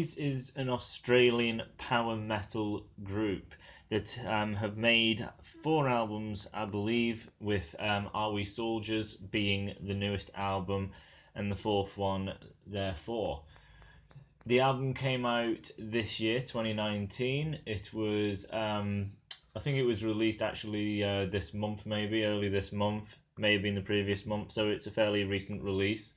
Teramaze is an Australian power metal group that have made 4 albums, I believe, with Are We Soldiers being the newest album and the fourth one, therefore. The album came out this year, 2019. It was, I think it was released actually this month, maybe, early this month, maybe in the previous month, so it's a fairly recent release.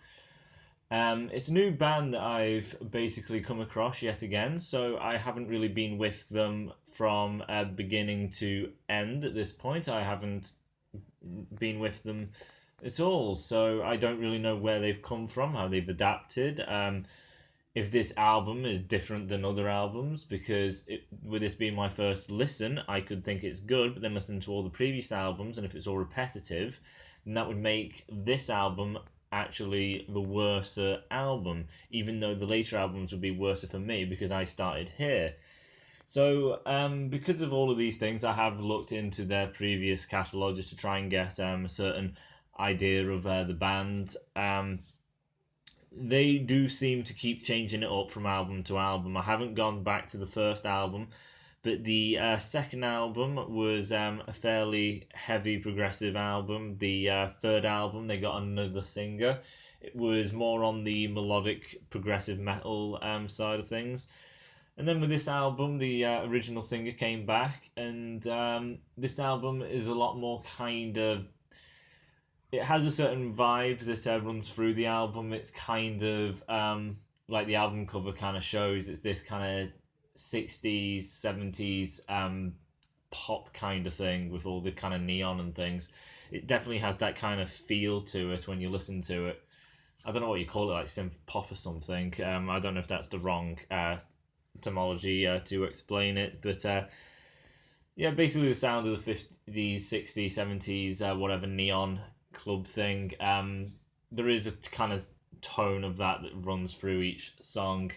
It's a new band that I've basically come across yet again, so I haven't really been with them from beginning to end at this point. I haven't been with them at all, so I don't really know where they've come from, how they've adapted. If this album is different than other albums, because with this being my first listen, I could think it's good, but then listen to all the previous albums, and if it's all repetitive, then that would make this album actually the worse album, even though the later albums would be worse for me because I started here. So because of all of these things, I have looked into their previous catalogue just to try and get a certain idea of the band. They do seem to keep changing it up from album to album. I haven't gone back to the first album, but the second album was a fairly heavy progressive album. The third album, they got another singer. It was more on the melodic progressive metal side of things. And then with this album, the original singer came back, and this album is a lot more kind of... It has a certain vibe that runs through the album. It's kind of like the album cover kind of shows. It's this kind of 60s, 70s pop kind of thing with all the kind of neon and things. It definitely has that kind of feel to it when you listen to it. I don't know what you call it, like synth pop or something. I don't know if that's the wrong etymology to explain it, but yeah, basically the sound of the 50s, 60s, 70s, whatever neon club thing. There is a kind of tone of that runs through each song.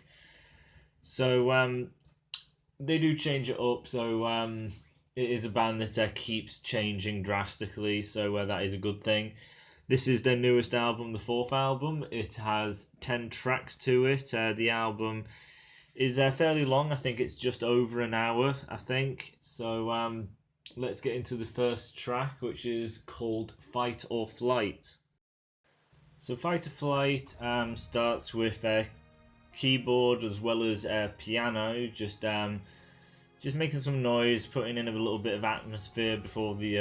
So they do change it up, so it is a band that keeps changing drastically, so that is a good thing. This is their newest album, the fourth album. It has 10 tracks to it. The album is fairly long. I think it's just over an hour, I think. So let's get into the first track, which is called Fight or Flight. So Fight or Flight starts with keyboard as well as piano, just making some noise, putting in a little bit of atmosphere before the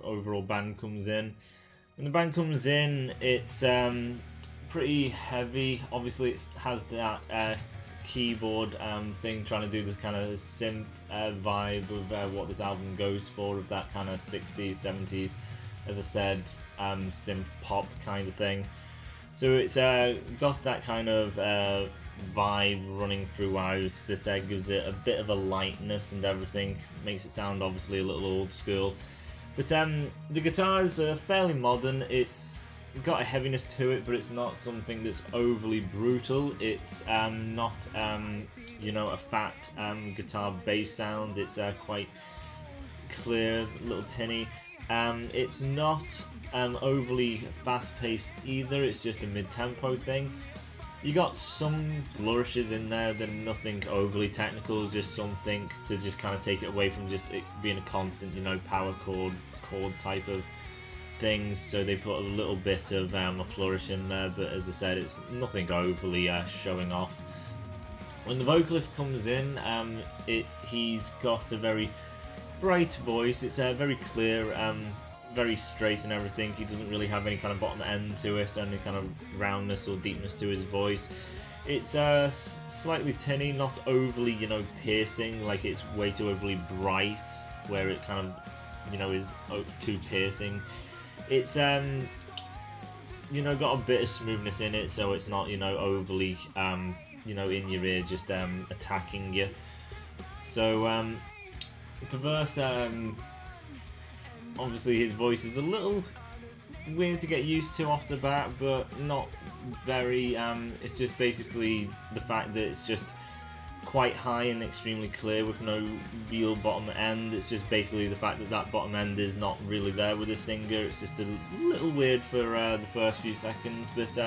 overall band comes in. When the band comes in, it's pretty heavy. Obviously, it has that keyboard thing, trying to do the kind of synth vibe of what this album goes for, of that kind of 60s, 70s, as I said, synth pop kind of thing. So it's got that kind of vibe running throughout that gives it a bit of a lightness and everything, makes it sound obviously a little old school. But the guitars are fairly modern. It's got a heaviness to it, but it's not something that's overly brutal. It's not a fat guitar bass sound. It's quite clear, a little tinny. It's not overly fast-paced either. It's just a mid-tempo thing. You got some flourishes in there, they're nothing overly technical, just something to just kind of take it away from just it being a constant, power chord type of things. So they put a little bit of a flourish in there, but as I said, it's nothing overly showing off. When the vocalist comes in, he's got a very bright voice. It's very clear, very straight and everything. He doesn't really have any kind of bottom end to it, any kind of roundness or deepness to his voice. It's slightly tinny, not overly, piercing, like it's way too overly bright, where it kind of, is too piercing. It's, got a bit of smoothness in it, so it's not, overly, in your ear, just attacking you. So, the verse, obviously his voice is a little weird to get used to off the bat, but not very. It's just basically the fact that it's just quite high and extremely clear with no real bottom end. It's just basically the fact that that bottom end is not really there with the singer. It's just a little weird for the first few seconds, but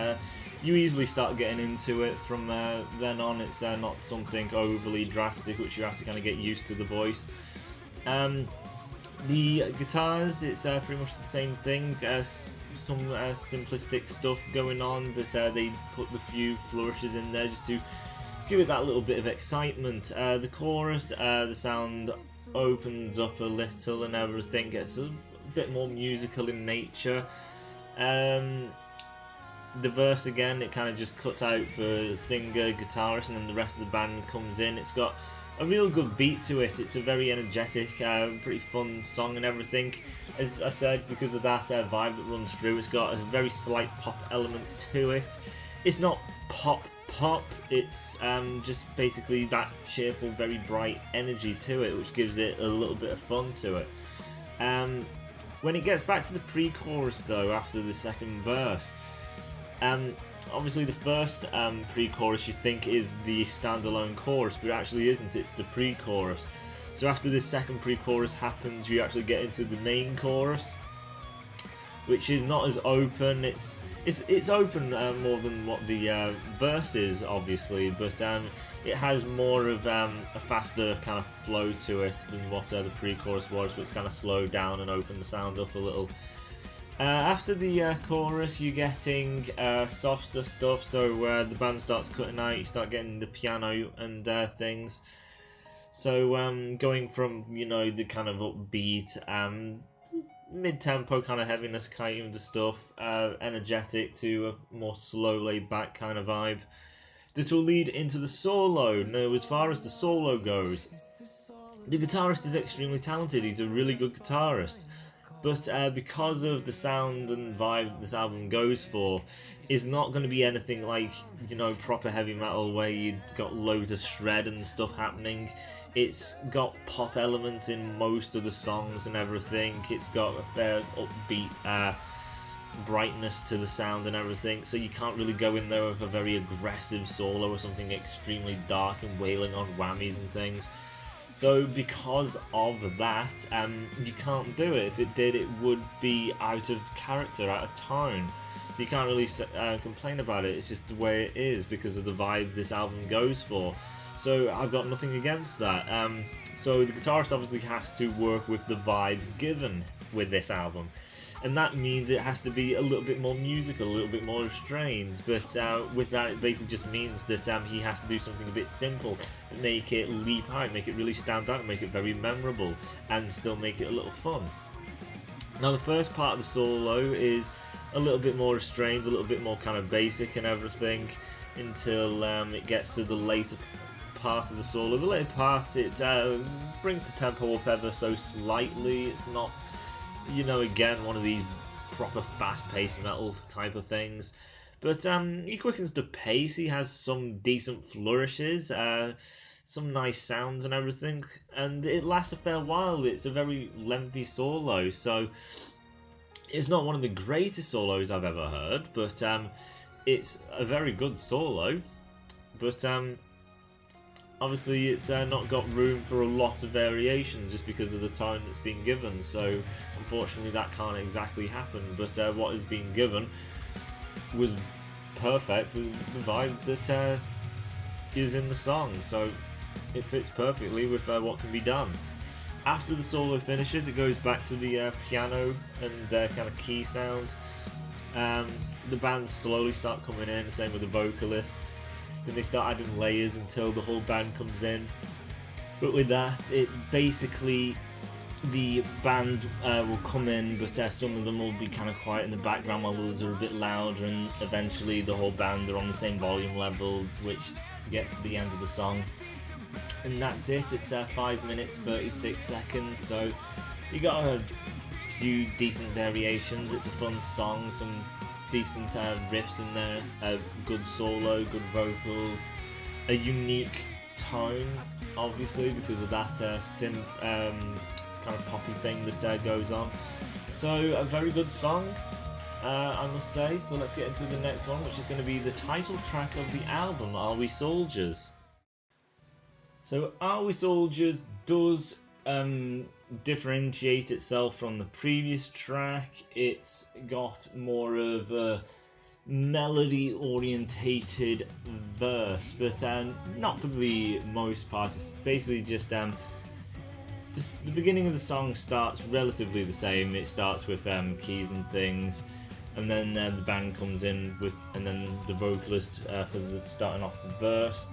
you easily start getting into it from then on. It's not something overly drastic, which you have to kind of get used to the voice. The guitars, it's pretty much the same thing. Some simplistic stuff going on, but they put the few flourishes in there just to give it that little bit of excitement. The chorus, the sound opens up a little and everything gets a bit more musical in nature. The verse again, it kind of just cuts out for singer, guitarist, and then the rest of the band comes in. It's got a real good beat to it. It's a very energetic, pretty fun song and everything. As I said, because of that vibe that runs through, it's got a very slight pop element to it. It's not pop, it's just basically that cheerful, very bright energy to it, which gives it a little bit of fun to it. When it gets back to the pre-chorus though, after the second verse, obviously the first pre-chorus you think is the standalone chorus, but it actually isn't, it's the pre-chorus. So after this second pre-chorus happens, you actually get into the main chorus, which is not as open. It's open more than what the verse is, obviously, but it has more of a faster kind of flow to it than what the pre-chorus was, but it's kind of slowed down and opened the sound up a little. After the chorus, you're getting softer stuff, so the band starts cutting out, you start getting the piano and things. So going from, you know, the kind of upbeat, mid-tempo kind of heaviness kind of stuff, energetic, to a more slow, laid-back kind of vibe, that will lead into the solo. Now, as far as the solo goes, the guitarist is extremely talented, he's a really good guitarist. But because of the sound and vibe this album goes for, is not going to be anything like, you know, proper heavy metal where you've got loads of shred and stuff happening. It's got pop elements in most of the songs and everything. It's got a fair upbeat brightness to the sound and everything, so you can't really go in there with a very aggressive solo or something extremely dark and wailing on whammies and things. So because of that, you can't do it. If it did, it would be out of character, out of tone. So you can't really complain about it. It's just the way it is because of the vibe this album goes for. So I've got nothing against that. So the guitarist obviously has to work with the vibe given with this album. And that means it has to be a little bit more musical, a little bit more restrained, but with that it basically just means that he has to do something a bit simple, make it leap out, make it really stand out, make it very memorable, and still make it a little fun. Now the first part of the solo is a little bit more restrained, a little bit more kind of basic and everything, until it gets to the later part of the solo. The later part, it brings the tempo up ever so slightly. It's not, you know, again, one of these proper fast-paced metal type of things. But he quickens the pace, he has some decent flourishes, some nice sounds and everything, and it lasts a fair while. It's a very lengthy solo, so it's not one of the greatest solos I've ever heard, but it's a very good solo. But obviously it's not got room for a lot of variation just because of the time that's been given, so unfortunately that can't exactly happen, but what has been given was perfect for the vibe that is in the song, so it fits perfectly with what can be done. After the solo finishes, it goes back to the piano and kind of key sounds. The bands slowly start coming in, same with the vocalist. Then they start adding layers until the whole band comes in. But with that, it's basically the band will come in, but some of them will be kind of quiet in the background while others are a bit louder, and eventually the whole band are on the same volume level, which gets to the end of the song. And that's it. It's 5 minutes 36 seconds, so you got a few decent variations. It's a fun song, some decent riffs in there, a good solo, good vocals, a unique tone, obviously, because of that synth kind of poppy thing that goes on. So a very good song, I must say. So let's get into the next one, which is going to be the title track of the album, Are We Soldiers? So Are We Soldiers does differentiate itself from the previous track. It's got more of a melody orientated verse, but not for the most part. It's basically just the beginning of the song starts relatively the same. It starts with keys and things, and then the band comes in with, and then the vocalist for starting off the verse.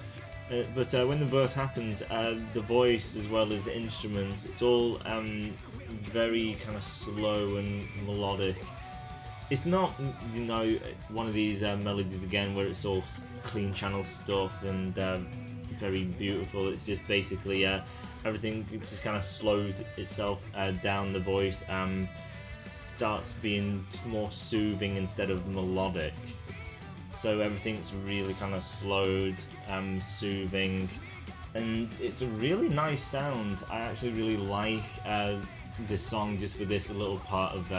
But when the verse happens, the voice as well as the instruments, it's all very kind of slow and melodic. It's not, one of these melodies again where it's all clean channel stuff and very beautiful. It's just basically everything just kind of slows itself down. The voice starts being more soothing instead of melodic. So everything's really kind of slowed, soothing, and it's a really nice sound. I actually really like this song just for this little part of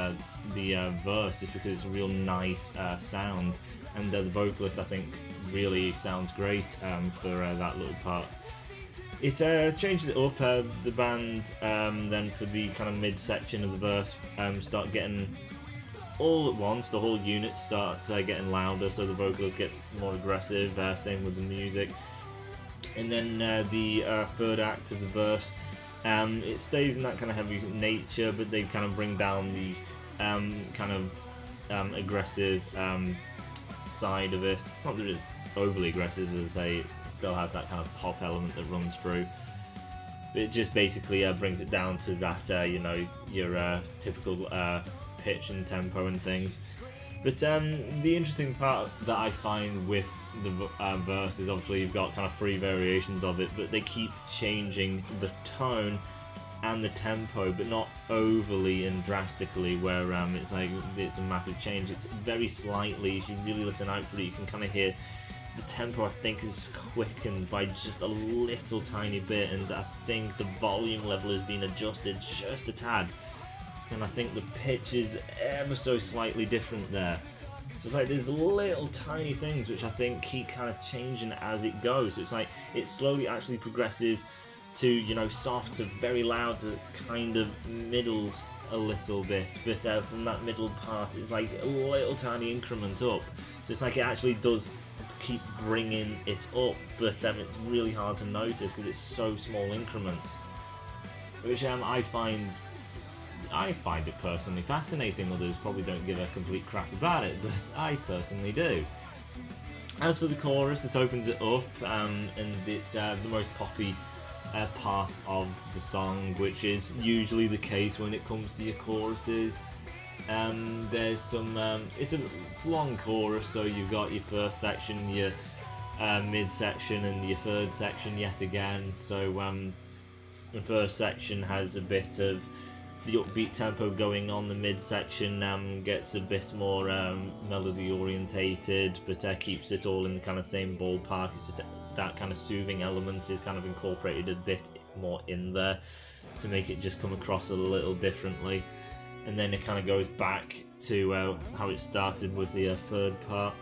the verse, just because it's a real nice sound, and the vocalist I think really sounds great for that little part. It changes it up. The band then for the kind of mid-section of the verse start getting all at once, the whole unit starts getting louder, so the vocalist gets more aggressive, same with the music. And then the third act of the verse, it stays in that kind of heavy nature, but they kind of bring down the kind of aggressive side of it. Not that it's overly aggressive, as I say, it still has that kind of pop element that runs through. But it just basically brings it down to that, your typical pitch and tempo and things. But the interesting part that I find with the verse is obviously you've got kind of 3 variations of it, but they keep changing the tone and the tempo, but not overly and drastically where it's like it's a massive change. It's very slightly. If you really listen out for it, you can kind of hear the tempo, I think, is quickened by just a little tiny bit, and I think the volume level has been adjusted just a tad, and I think the pitch is ever so slightly different there. So it's like there's little tiny things which I think keep kind of changing as it goes. So it's like it slowly actually progresses to, soft to very loud to kind of middle a little bit, but from that middle part it's like a little tiny increment up. So it's like it actually does keep bringing it up, but it's really hard to notice because it's so small increments, which I find it personally fascinating. Others probably don't give a complete crap about it, but I personally do. As for the chorus, it opens it up, and it's the most poppy part of the song, which is usually the case when it comes to your choruses. There's some, it's a long chorus, so you've got your first section, your mid-section, and your third section yet again. So the first section has a bit of the upbeat tempo going on. The mid-section gets a bit more melody orientated, but keeps it all in the kind of same ballpark. It's just that kind of soothing element is kind of incorporated a bit more in there to make it just come across a little differently. And then it kind of goes back to how it started with the third part.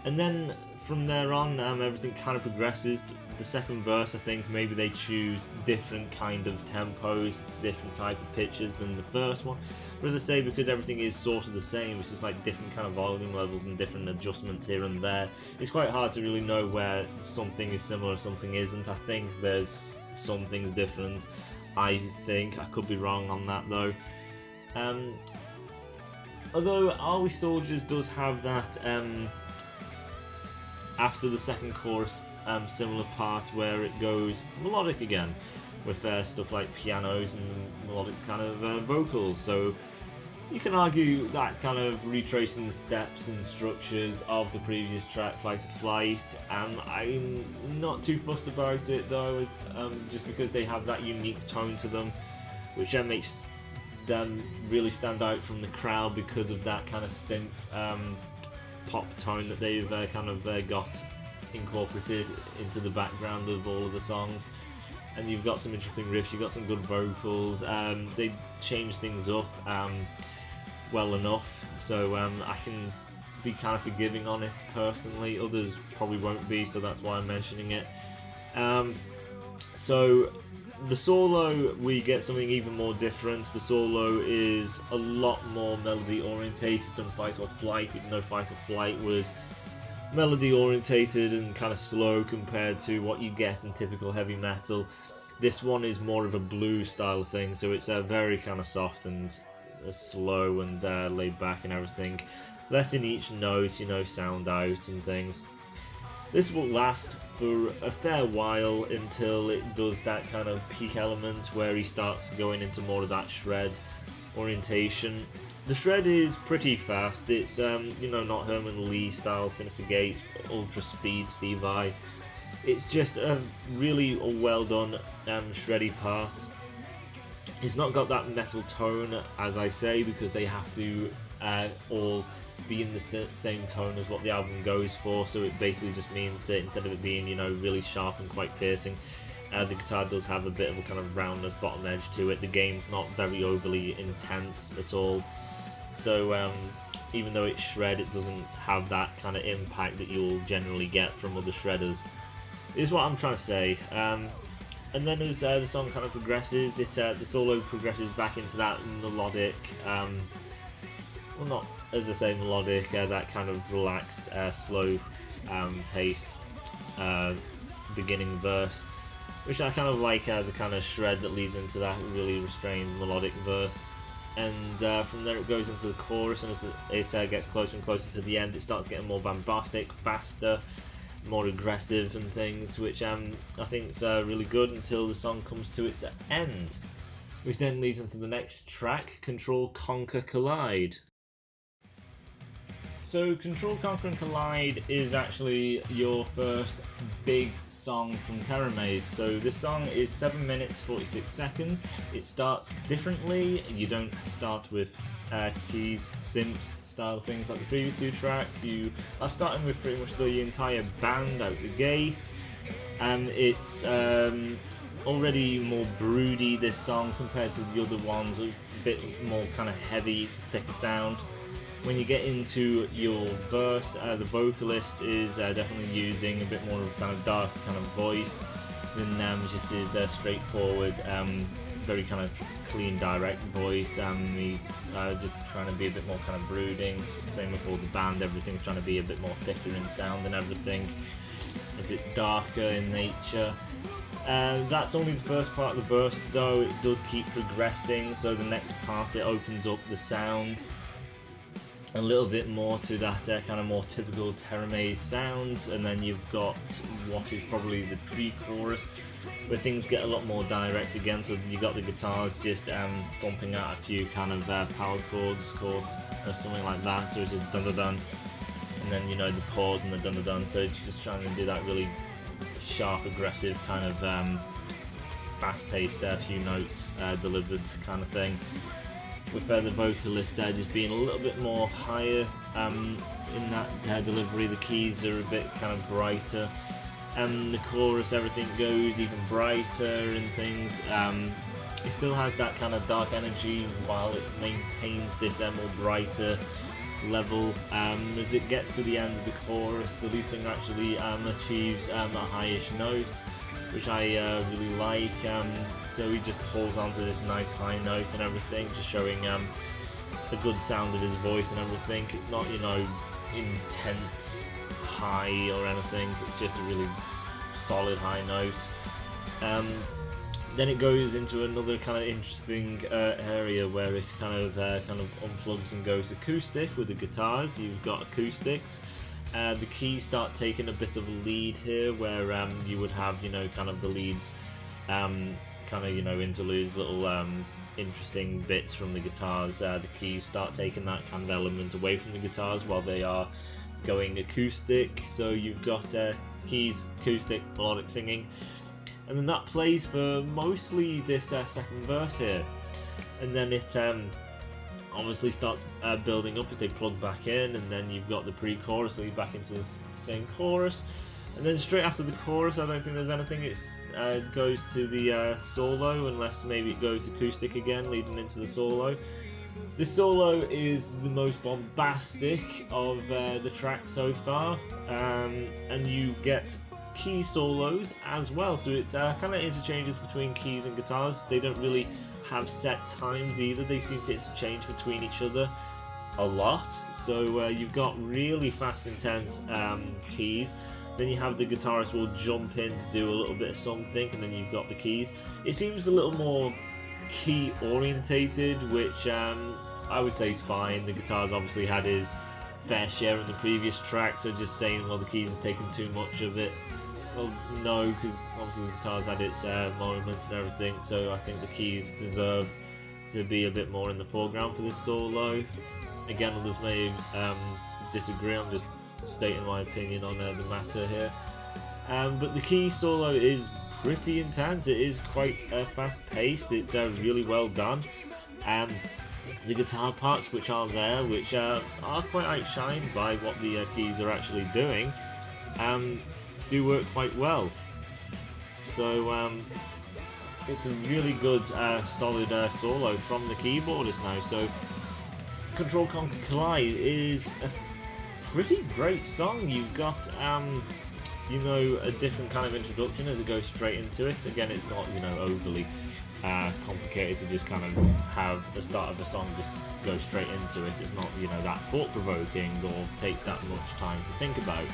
And then from there on, everything kind of progresses. The second verse, I think maybe they choose different kind of tempos to different type of pitches than the first one. But as I say, because everything is sort of the same, it's just like different kind of volume levels and different adjustments here and there. It's quite hard to really know where something is similar, something isn't. I think there's some things different. I think I could be wrong on that though. Although Are We Soldiers does have that after the second chorus similar part where it goes melodic again with stuff like pianos and melodic kind of vocals. So you can argue that's kind of retracing the steps and structures of the previous track, Fight or Flight. I'm not too fussed about it though, as, just because they have that unique tone to them, which makes them really stand out from the crowd because of that kind of synth pop tone that they've kind of got incorporated into the background of all of the songs. And you've got some interesting riffs, you've got some good vocals. They change things up well enough, so I can be kind of forgiving on it personally. Others probably won't be, so that's why I'm mentioning it. So The solo, we get something even more different. The solo is a lot more melody orientated than Fight or Flight, even though Fight or Flight was melody orientated and kind of slow compared to what you get in typical heavy metal. This one is more of a blues style thing, so it's very kind of soft and slow and laid back and everything. Letting each note, you know, sound out and things. This will last for a fair while until it does that kind of peak element where he starts going into more of that shred orientation. The shred is pretty fast. It's you know, not Herman Lee style Sinister Gates, ultra speed Steve Vai. It's just a really well done shreddy part. It's not got that metal tone, as I say, because they have to all be in the same tone as what the album goes for, so it basically just means that instead of it being, you know, really sharp and quite piercing, the guitar does have a bit of a kind of roundness bottom edge to it. The gain's not very overly intense at all, so even though it's shred, it doesn't have that kind of impact that you'll generally get from other shredders, is what I'm trying to say. And then as the song kind of progresses, the solo progresses back into that melodic, well, not as I say melodic, that kind of relaxed, slow paced beginning verse, which I kind of like, the kind of shred that leads into that really restrained melodic verse. And from there it goes into the chorus, and as it gets closer and closer to the end, it starts getting more bombastic, faster, more aggressive and things, which I think is really good until the song comes to its end, which then leads into the next track, Control, Conquer, Collide. So Control, Conquer and Collide is actually your first big song from Teramaze. So this song is 7 minutes 46 seconds. It starts differently. You don't start with keys, synths style things like the previous two tracks. You are starting with pretty much the entire band out the gate. It's already more broody, this song, compared to the other ones, a bit more kind of heavy, thicker sound. When you get into your verse, the vocalist is definitely using a bit more of kind of dark kind of voice than just his straightforward, very kind of clean, direct voice. He's just trying to be a bit more kind of brooding. Same with all the band, everything's trying to be a bit more thicker in sound and everything, a bit darker in nature. That's only the first part of the verse though. It does keep progressing, so the next part it opens up the sound a little bit more to that kind of more typical Teramaze sound, and then you've got what is probably the pre-chorus where things get a lot more direct again. So you've got the guitars just thumping out a few kind of power chords or something like that, so it's just dun dun dun, and then, you know, the pause and the dun dun dun, so it's just trying to do that really sharp, aggressive kind of fast-paced few notes delivered kind of thing, with the vocalist just being a little bit more higher in that delivery. The keys are a bit kind of brighter, and the chorus, everything goes even brighter and things. It still has that kind of dark energy while it maintains this more brighter level. As it gets to the end of the chorus, the lead singer actually achieves a highish note, which I really like. So he just holds on to this nice high note and everything, just showing the good sound of his voice and everything. It's not, you know, intense high or anything, it's just a really solid high note. Then it goes into another kind of interesting area where it kind of unplugs and goes acoustic with the guitars. You've got acoustics. The keys start taking a bit of a lead here, where you would have, you know, kind of the leads, kind of, you know, interludes, little interesting bits from the guitars. The keys start taking that kind of element away from the guitars while they are going acoustic. So you've got keys, acoustic, melodic singing, and then that plays for mostly this second verse here, and then it obviously starts building up as they plug back in, and then you've got the pre-chorus lead back into the same chorus, and then straight after the chorus, I don't think there's anything. It goes to the solo, unless maybe it goes acoustic again leading into the solo. The solo is the most bombastic of the track so far, and you get key solos as well, so it kind of interchanges between keys and guitars. They don't really have set times either, they seem to interchange between each other a lot. So you've got really fast, intense keys, then you have the guitarist will jump in to do a little bit of something, and then you've got the keys. It seems a little more key orientated, which I would say is fine. The guitars obviously had his fair share in the previous track, so just saying, well, the keys has taken too much of it, well, no, because obviously the guitars had its moment and everything, so I think the keys deserve to be a bit more in the foreground for this solo. Again, others may disagree, I'm just stating my opinion on the matter here. But the key solo is pretty intense, it is quite fast paced, it's really well done. The guitar parts which are there, which are quite outshined by what the keys are actually doing, do work quite well. So it's a really good solid solo from the keyboardist now. So Control Conquer Collide is a pretty great song. You've got you know, a different kind of introduction as it goes straight into it. Again, it's not, you know, overly complicated to just kind of have the start of the song just go straight into it. It's not, you know, that thought-provoking or takes that much time to think about.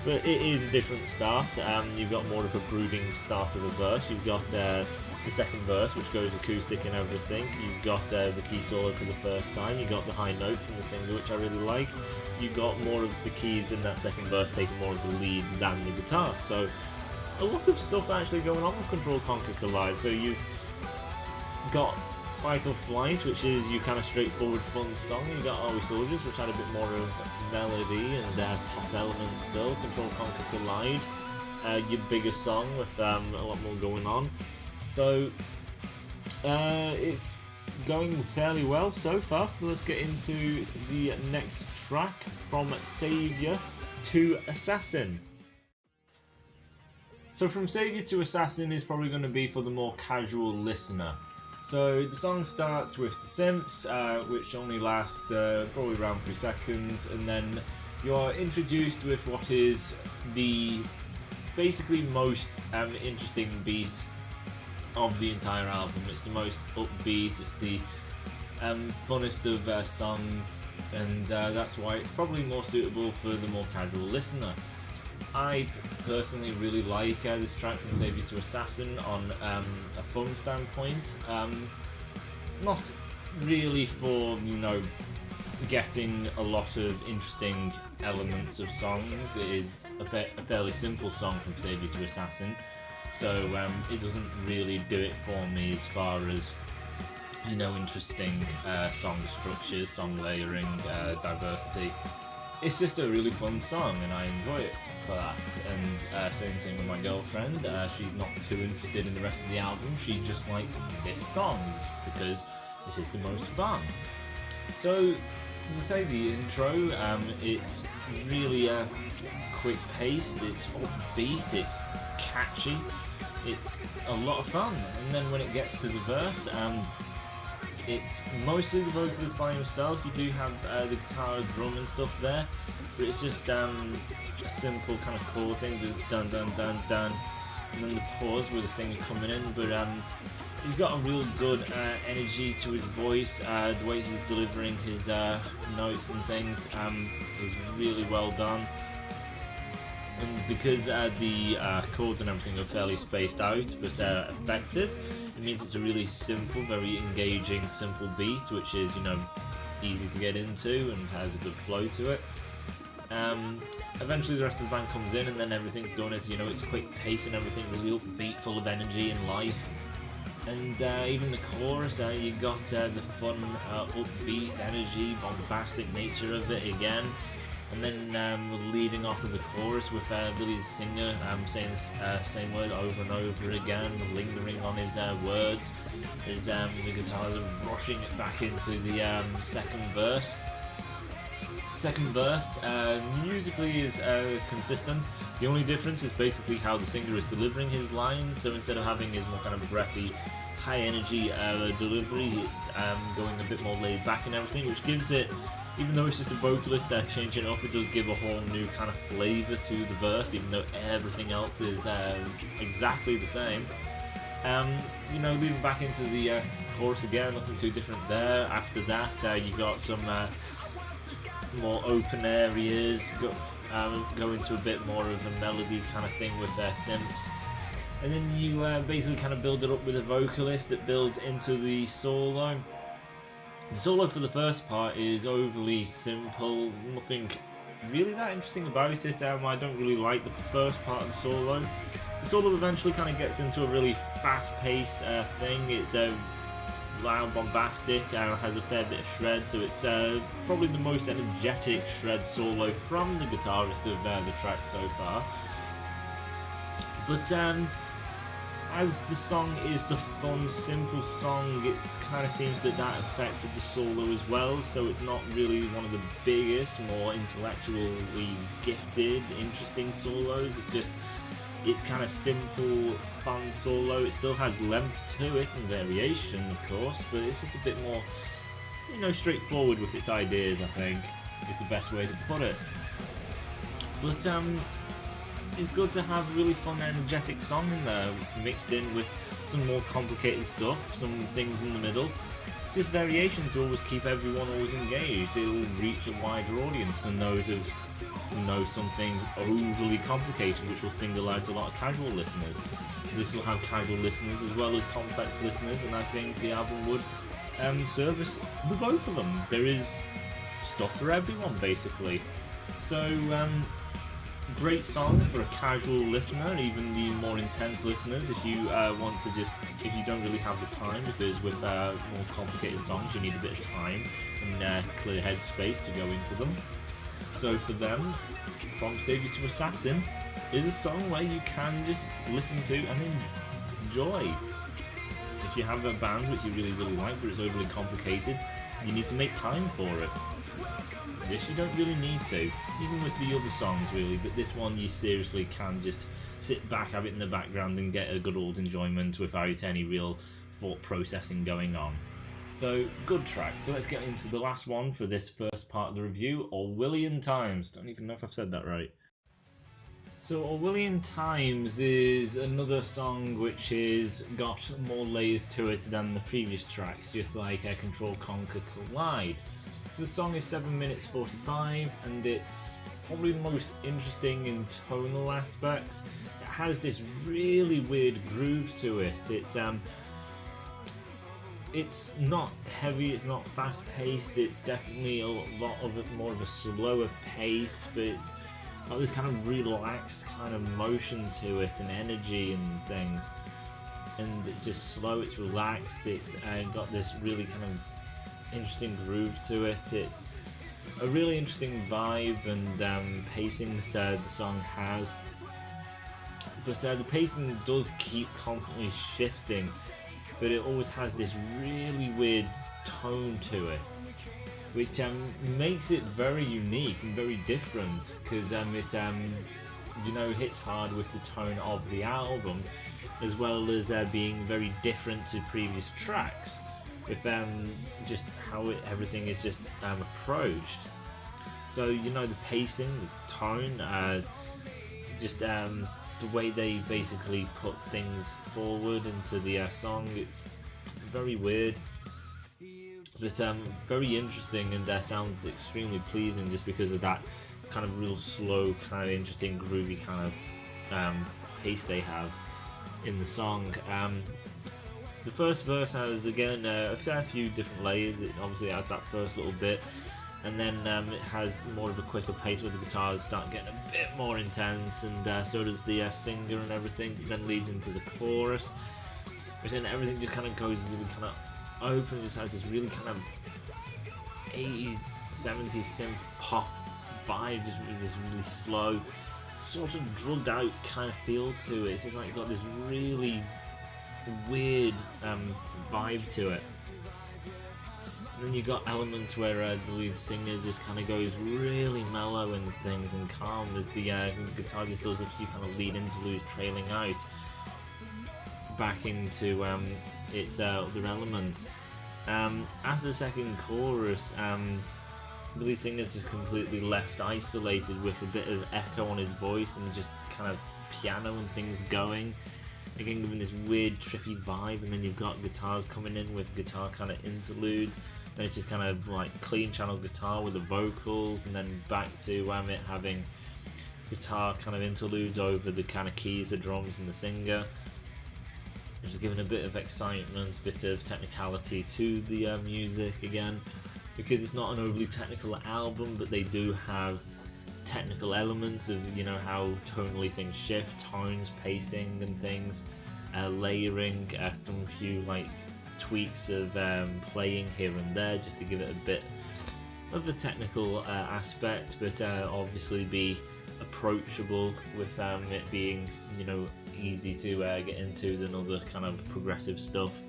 But it is a different start. You've got more of a brooding start of a verse. You've got the second verse, which goes acoustic and everything. You've got the key solo for the first time. You've got the high note from the singer, which I really like. You've got more of the keys in that second verse taking more of the lead than the guitar. So a lot of stuff actually going on with Control Conquer Collide. So you've got Fight or Flight, which is your kind of straightforward fun song. You've got Are We Soldiers, which had a bit more of melody and pop element still. Control Conquer Collide, your bigger song with a lot more going on. So it's going fairly well so far, so let's get into the next track, from Savior to Assassin. So from Savior to Assassin is probably going to be for the more casual listener. So the song starts with the synths, which only last probably around 3 seconds, and then you are introduced with what is the basically most interesting beat of the entire album. It's the most upbeat, it's the funnest of songs, and that's why it's probably more suitable for the more casual listener. I personally really like this track from Savior to Assassin on a fun standpoint. Not really for, you know, getting a lot of interesting elements of songs. It is a fairly simple song from Savior to Assassin, so it doesn't really do it for me as far as, you know, interesting song structures, song layering, diversity. It's just a really fun song and I enjoy it for that. And same thing with my girlfriend, she's not too interested in the rest of the album, she just likes this song because it is the most fun. So, to say the intro, it's really quick paced, it's upbeat, it's catchy, it's a lot of fun. And then when it gets to the verse, it's mostly the vocalist by himself. You do have the guitar, drum and stuff there, but it's just a simple kind of chord thing, just dun dun dun dun, and then the pause with the singer coming in. But he's got a real good energy to his voice. The way he's delivering his notes and things is really well done. And because the chords and everything are fairly spaced out but effective, it means it's a really simple, very engaging, simple beat, which is, you know, easy to get into and has a good flow to it. Eventually the rest of the band comes in and then everything's going into, you know, it's quick pace and everything, really upbeat, full of energy and life. And even the chorus, you got the fun, upbeat energy, bombastic nature of it again. And then leading off of the chorus with Billy's singer saying the same word over and over again, lingering on his words, as the guitars are rushing it back into the second verse. Second verse musically is consistent. The only difference is basically how the singer is delivering his lines. So instead of having his more kind of breathy, high energy delivery, it's going a bit more laid back and everything, which gives it Even though it's just a vocalist, changing it up, it does give a whole new kind of flavour to the verse, even though everything else is exactly the same. You know, moving back into the chorus again, nothing too different there. After that, you got some more open areas, go into a bit more of a melody kind of thing with their synths. And then you basically kind of build it up with a vocalist that builds into the solo. The solo for the first part is overly simple, nothing really that interesting about it. I don't really like the first part of the solo. The solo eventually kind of gets into a really fast-paced thing. It's loud, bombastic, has a fair bit of shred, so it's probably the most energetic shred solo from the guitarist of the track so far. But as the song is the fun, simple song, it kind of seems that affected the solo as well, so it's not really one of the biggest, more intellectually gifted, interesting solos. It's kind of simple, fun solo. It still has length to it and variation, of course, but it's just a bit more, you know, straightforward with its ideas, I think, is the best way to put it. But it's good to have a really fun, energetic song in there, mixed in with some more complicated stuff, some things in the middle. Just variation to always keep everyone always engaged. It will reach a wider audience than those who know something overly complicated, which will single out a lot of casual listeners. This will have casual listeners as well as complex listeners, and I think the album would service the both of them. There is stuff for everyone, basically. So, great song for a casual listener, even the more intense listeners if you want to if you don't really have the time, because with more complicated songs you need a bit of time and clear headspace to go into them. So for them, From Savior to Assassin is a song where you can just listen to and enjoy. If you have a band which you really, really like but it's overly complicated, you need to make time for it. This you don't really need to, even with the other songs really, but this one you seriously can just sit back, have it in the background and get a good old enjoyment without any real thought processing going on. So, good track. So let's get into the last one for this first part of the review, Orwellian Times. Don't even know if I've said that right. So Orwellian Times is another song which has got more layers to it than the previous tracks, just like Control, Conquer, Collide. So the song is 7 minutes 45, and it's probably the most interesting in tonal aspects. It has this really weird groove to it. It's not heavy, it's not fast paced, it's definitely a lot of it more of a slower pace, but it's got this kind of relaxed kind of motion to it and energy and things. And it's just slow, it's relaxed, it's got this really kind of interesting groove to it. It's a really interesting vibe and pacing that the song has, but the pacing does keep constantly shifting, but it always has this really weird tone to it, which makes it very unique and very different, because it you know, hits hard with the tone of the album, as well as being very different to previous tracks, with just how everything is just approached. So, you know, the pacing, the tone, just the way they basically put things forward into the song, it's very weird, but very interesting, and sounds extremely pleasing just because of that kind of real slow, kind of interesting, groovy kind of pace they have in the song. The first verse has, again, a fair few different layers. It obviously has that first little bit, and then it has more of a quicker pace where the guitars start getting a bit more intense, and so does the singer and everything. It then leads into the chorus, but then everything just kind of goes really kind of open, just has this really kind of 80s, 70s synth pop vibe, just with this really slow, sort of drugged out kind of feel to it. It's just like got this really weird vibe to it. And then you got elements where the lead singer just kind of goes really mellow and things and calm, as the guitar just does a few kind of lead interludes trailing out back into its other elements. As the second chorus, the lead singer is just completely left isolated with a bit of echo on his voice and just kind of piano and things going. Again, giving this weird trippy vibe, and then you've got guitars coming in with guitar kind of interludes. Then it's just kind of like clean channel guitar with the vocals, and then back to it having guitar kind of interludes over the kind of keys, the drums, and the singer. Just giving a bit of excitement, a bit of technicality to the music again, because it's not an overly technical album, but they do have technical elements of, you know, how tonally things shift, tones, pacing and things, layering, some few like tweaks of playing here and there just to give it a bit of a technical aspect, but obviously be approachable with it being, you know, easy to get into than other kind of progressive stuff.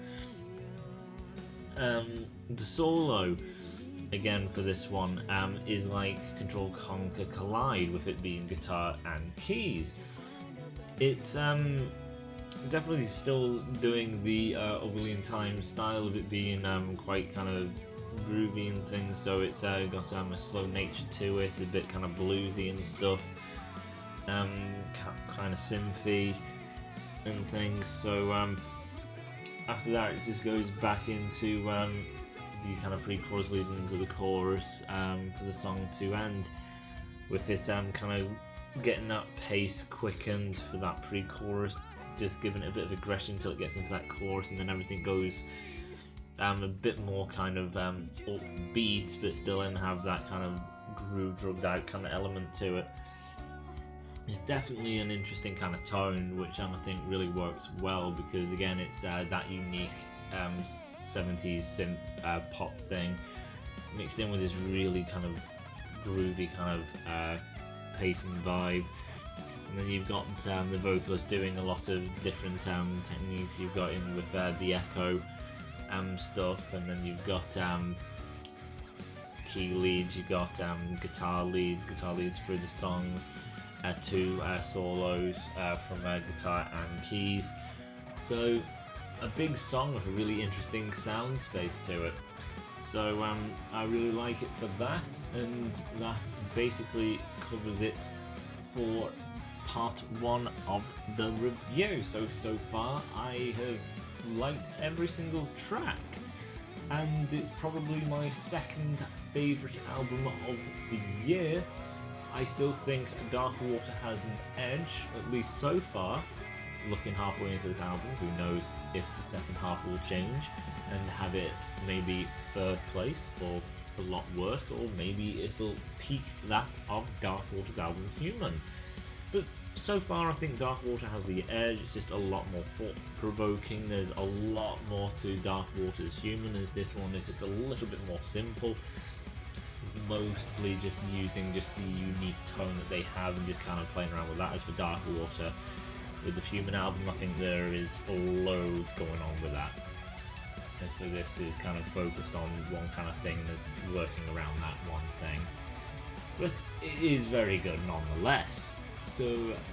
The solo again for this one is like Control Conquer Collide, with it being guitar and keys. It's definitely still doing the A Million Times style of it being quite kind of groovy and things, so it's got a slow nature to it, a bit kind of bluesy and stuff, kind of synthy and things. So after that it just goes back into the kind of pre-chorus leading into the chorus for the song to end, with it kind of getting that pace quickened for that pre-chorus, just giving it a bit of aggression until it gets into that chorus, and then everything goes a bit more kind of upbeat, but still then have that kind of groove, drugged out kind of element to it. It's definitely an interesting kind of tone, which I think really works well, because again it's that unique 70s synth pop thing mixed in with this really kind of groovy kind of pacing vibe. And then you've got the vocalist doing a lot of different techniques. You've got in with the echo stuff, and then you've got key leads, you've got guitar leads through the songs, two solos from guitar and keys. So a big song with a really interesting sound space to it. So I really like it for that, and that basically covers it for part one of the review. So far I have liked every single track, and it's probably my second favourite album of the year. I still think Dark Water has an edge, at least so far. Looking halfway into this album, who knows if the second half will change and have it maybe third place or a lot worse, or maybe it'll peak that of Dark Water's album Human. But so far I think Dark Water has the edge. It's just a lot more thought-provoking. There's a lot more to Dark Water's Human, as this one is just a little bit more simple, mostly just using just the unique tone that they have and just kind of playing around with that. As for Dark Water, with the Human album, I think there is loads going on with that. As for this, is kind of focused on one kind of thing that's working around that one thing. But it is very good nonetheless.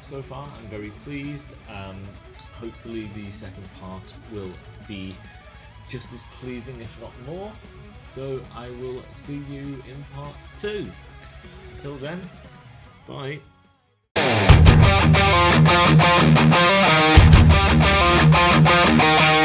So far I'm very pleased. Hopefully the second part will be just as pleasing, if not more. So I will see you in part 2. Until then, bye. Thank you.